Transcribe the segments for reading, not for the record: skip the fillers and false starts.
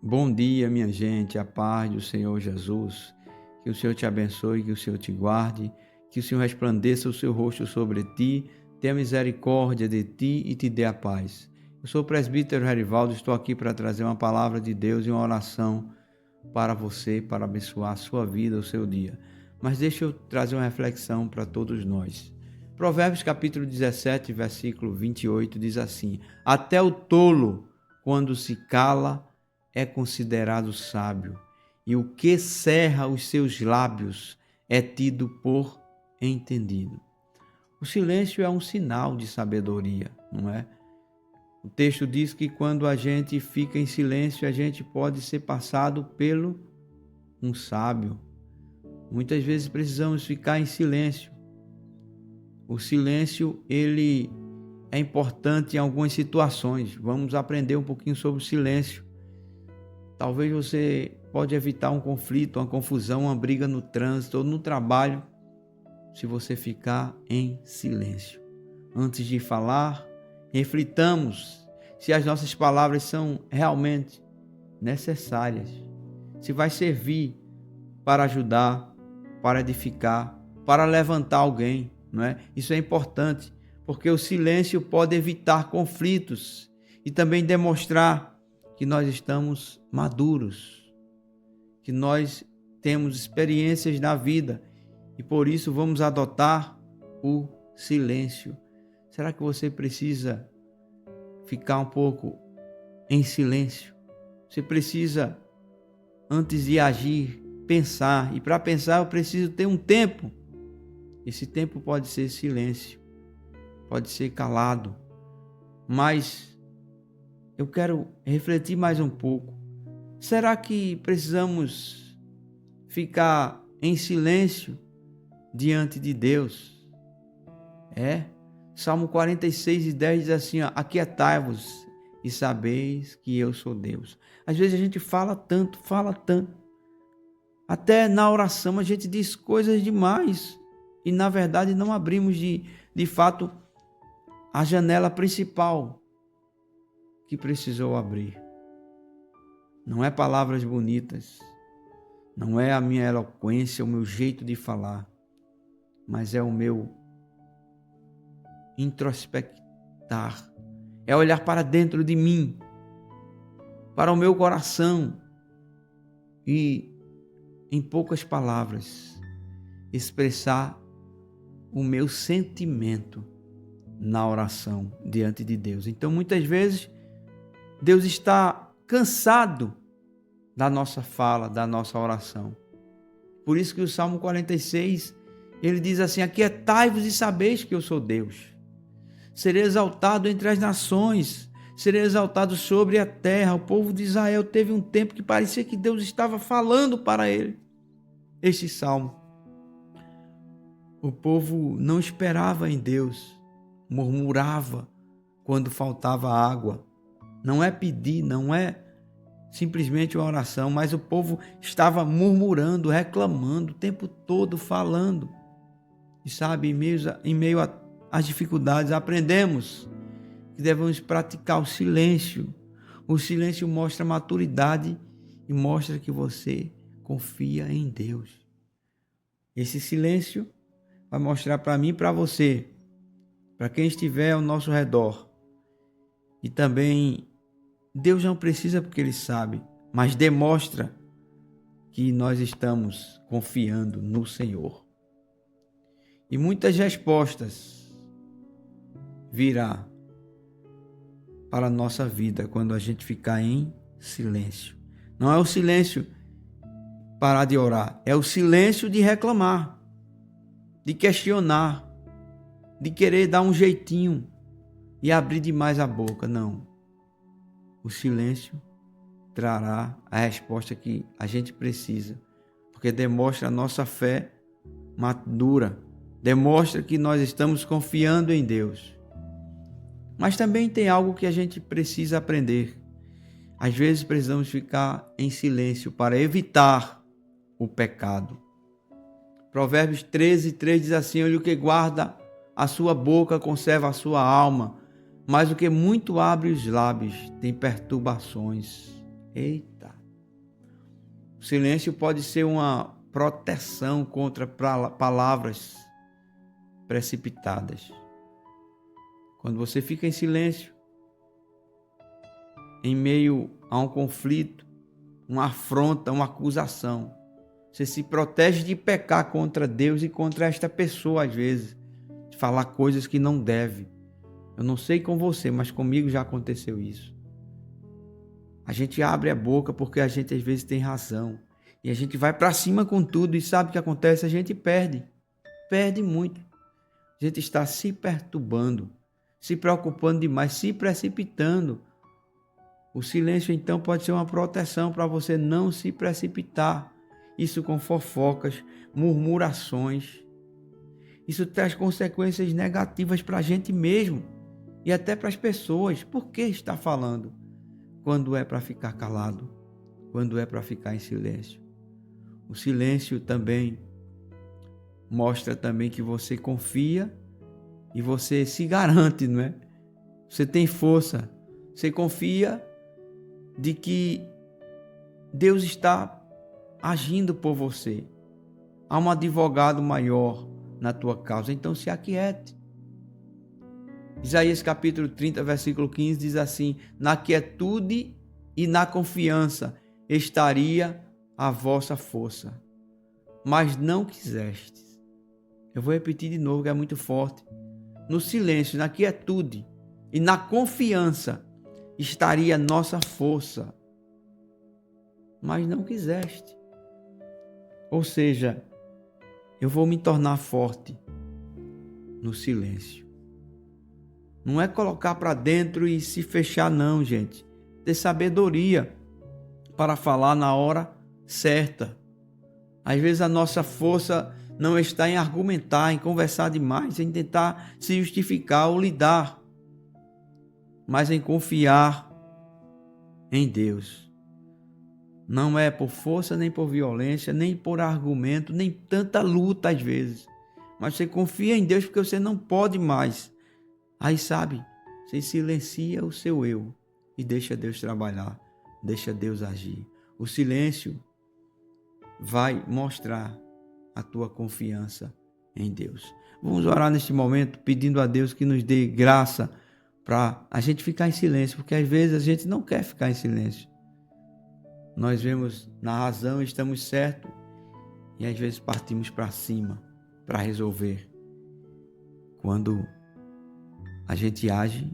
Bom dia, minha gente, a paz do Senhor Jesus. Que o Senhor te abençoe, que o Senhor te guarde, que o Senhor resplandeça o seu rosto sobre ti, tenha misericórdia de ti e te dê a paz. Eu sou o presbítero Herivaldo, estou aqui para trazer uma palavra de Deus e uma oração para você, para abençoar a sua vida, o seu dia. Mas deixa eu trazer uma reflexão para todos nós. Provérbios capítulo 17, versículo 28 diz assim: Até o tolo, quando se cala, é considerado sábio, e o que cerra os seus lábios é tido por entendido. O silêncio é um sinal de sabedoria, não é? O texto diz que quando a gente fica em silêncio, a gente pode ser passado pelo um sábio. Muitas vezes precisamos ficar em silêncio. O silêncio, ele é importante em algumas situações. Vamos aprender um pouquinho sobre o silêncio. Talvez você pode evitar um conflito, uma confusão, uma briga no trânsito ou no trabalho, se você ficar em silêncio. Antes de falar, reflitamos se as nossas palavras são realmente necessárias, se vai servir para ajudar, para edificar, para levantar alguém, não é? Isso é importante, porque o silêncio pode evitar conflitos e também demonstrar que nós estamos maduros, que nós temos experiências na vida e por isso vamos adotar o silêncio. Será que você precisa ficar um pouco em silêncio? Você precisa, antes de agir, pensar. E para pensar eu preciso ter um tempo. Esse tempo pode ser silêncio, pode ser calado, mas eu quero refletir mais um pouco. Será que precisamos ficar em silêncio diante de Deus? Salmo 46:10 diz assim: aquietai-vos e sabeis que eu sou Deus. Às vezes a gente fala tanto, até na oração a gente diz coisas demais e na verdade não abrimos de fato a janela principal que precisou abrir. Não é palavras bonitas, não é a minha eloquência, o meu jeito de falar, mas é o meu introspectar, é olhar para dentro de mim, para o meu coração e, em poucas palavras, expressar o meu sentimento na oração diante de Deus. Então, muitas vezes, Deus está cansado da nossa fala, da nossa oração. Por isso que o Salmo 46, ele diz assim: aquietai-vos e sabeis que eu sou Deus. Serei exaltado entre as nações, serei exaltado sobre a terra. O povo de Israel teve um tempo que parecia que Deus estava falando para ele. Este salmo. O povo não esperava em Deus, murmurava quando faltava água. Não é pedir, não é simplesmente uma oração, mas o povo estava murmurando, reclamando o tempo todo, falando. E sabe, em meio às dificuldades, aprendemos que devemos praticar o silêncio. O silêncio mostra maturidade e mostra que você confia em Deus. Esse silêncio vai mostrar para mim e para você, para quem estiver ao nosso redor. E também Deus não precisa porque Ele sabe, mas demonstra que nós estamos confiando no Senhor. E muitas respostas virá para a nossa vida quando a gente ficar em silêncio. Não é o silêncio parar de orar, é o silêncio de reclamar, de questionar, de querer dar um jeitinho e abrir demais a boca. Não. O silêncio trará a resposta que a gente precisa, porque demonstra a nossa fé madura, demonstra que nós estamos confiando em Deus. Mas também tem algo que a gente precisa aprender. Às vezes precisamos ficar em silêncio para evitar o pecado. Provérbios 13:3 diz assim: olha, o que guarda a sua boca conserva a sua alma, mas o que muito abre os lábios tem perturbações. Eita! O silêncio pode ser uma proteção contra palavras precipitadas. Quando você fica em silêncio, em meio a um conflito, uma afronta, uma acusação, você se protege de pecar contra Deus e contra esta pessoa, às vezes, de falar coisas que não deve. Eu não sei com você, mas comigo já aconteceu isso. A gente abre a boca porque a gente às vezes tem razão. E a gente vai para cima com tudo e sabe o que acontece? A gente perde. Perde muito. A gente está se perturbando, se preocupando demais, se precipitando. O silêncio, então, pode ser uma proteção para você não se precipitar. Isso com fofocas, murmurações. Isso traz consequências negativas para a gente mesmo e até para as pessoas. Por que está falando? Quando é para ficar calado, quando é para ficar em silêncio. O silêncio também mostra também que você confia e você se garante, não é? Você tem força, você confia de que Deus está agindo por você. Há um advogado maior na tua causa, então se aquiete. Isaías capítulo 30, versículo 15 diz assim: na quietude e na confiança estaria a vossa força, mas não quisestes. Eu vou repetir de novo, que é muito forte. No silêncio, na quietude e na confiança estaria a nossa força, mas não quiseste. Ou seja, eu vou me tornar forte no silêncio. Não é colocar para dentro e se fechar, não, gente. Ter sabedoria para falar na hora certa. Às vezes a nossa força não está em argumentar, em conversar demais, em tentar se justificar ou lidar, mas em confiar em Deus. Não é por força, nem por violência, nem por argumento, nem tanta luta às vezes. Mas você confia em Deus porque você não pode mais. Aí sabe, você silencia o seu eu e deixa Deus trabalhar, deixa Deus agir. O silêncio vai mostrar a tua confiança em Deus. Vamos orar neste momento pedindo a Deus que nos dê graça para a gente ficar em silêncio, porque às vezes a gente não quer ficar em silêncio. Nós vemos na razão, estamos certos e às vezes partimos para cima para resolver. Quando a gente age,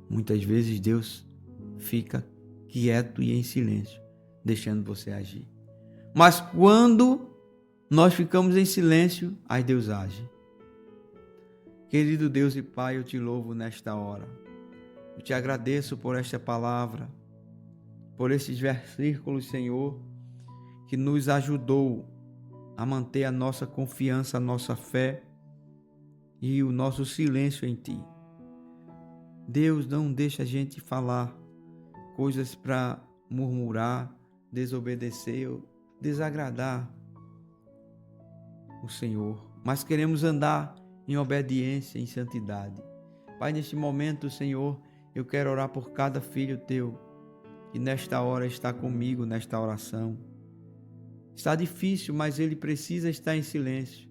muitas vezes Deus fica quieto e em silêncio, deixando você agir. Mas quando nós ficamos em silêncio, aí Deus age. Querido Deus e Pai, eu te louvo nesta hora. Eu te agradeço por esta palavra, por esses versículos, Senhor, que nos ajudou a manter a nossa confiança, a nossa fé e o nosso silêncio em Ti. Deus, não deixa a gente falar coisas para murmurar, desobedecer ou desagradar o Senhor, mas queremos andar em obediência, em santidade. Pai, neste momento, Senhor, eu quero orar por cada filho Teu, que nesta hora está comigo, nesta oração. Está difícil, mas ele precisa estar em silêncio.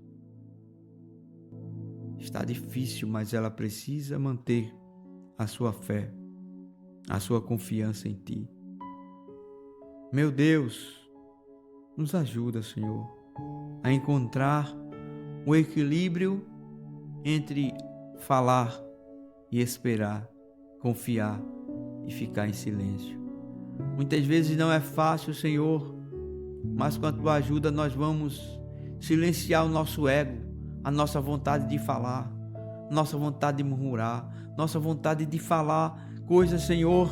Está difícil, mas ela precisa manter a sua fé, a sua confiança em Ti. Meu Deus, nos ajuda, Senhor, a encontrar o equilíbrio entre falar e esperar, confiar e ficar em silêncio. Muitas vezes não é fácil, Senhor, mas com a Tua ajuda nós vamos silenciar o nosso ego, a nossa vontade de falar, nossa vontade de murmurar, nossa vontade de falar coisas, Senhor,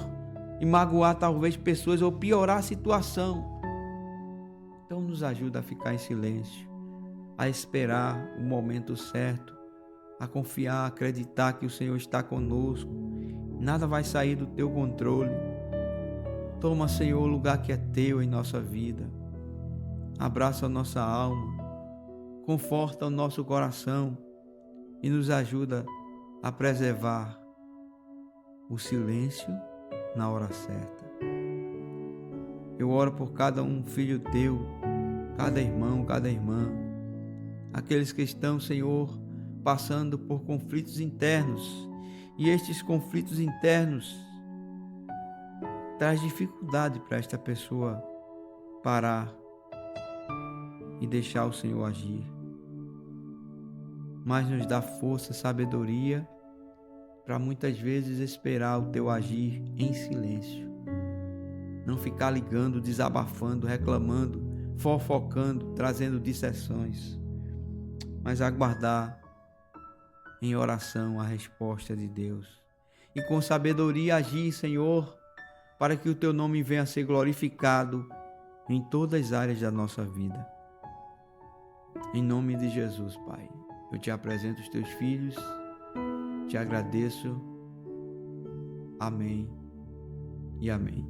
e magoar talvez pessoas ou piorar a situação. Então nos ajuda a ficar em silêncio, a esperar o momento certo, a confiar, a acreditar que o Senhor está conosco. Nada vai sair do Teu controle. Toma, Senhor, o lugar que é Teu em nossa vida. Abraça a nossa alma, conforta o nosso coração e nos ajuda a preservar o silêncio na hora certa. Eu oro por cada um filho teu, cada irmão, cada irmã, aqueles que estão, Senhor, passando por conflitos internos, e estes conflitos internos traz dificuldade para esta pessoa parar e deixar o Senhor agir. Mas nos dá força, sabedoria para muitas vezes esperar o teu agir em silêncio. Não ficar ligando, desabafando, reclamando, fofocando, trazendo dissensões, mas aguardar em oração a resposta de Deus. E com sabedoria agir, Senhor, para que o teu nome venha a ser glorificado em todas as áreas da nossa vida. Em nome de Jesus, Pai, eu te apresento os teus filhos, te agradeço. Amém e amém.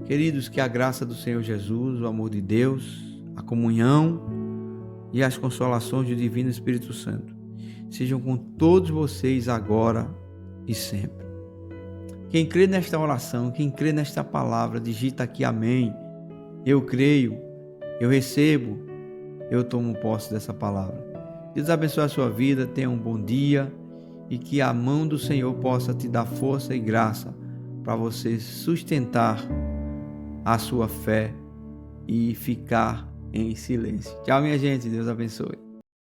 Queridos, que a graça do Senhor Jesus, o amor de Deus, a comunhão e as consolações do Divino Espírito Santo sejam com todos vocês agora e sempre. Quem crê nesta oração, quem crê nesta palavra, digita aqui amém. Eu creio, eu recebo, eu tomo posse dessa palavra. Deus abençoe a sua vida, tenha um bom dia e que a mão do Senhor possa te dar força e graça para você sustentar a sua fé e ficar em silêncio. Tchau, minha gente. Deus abençoe.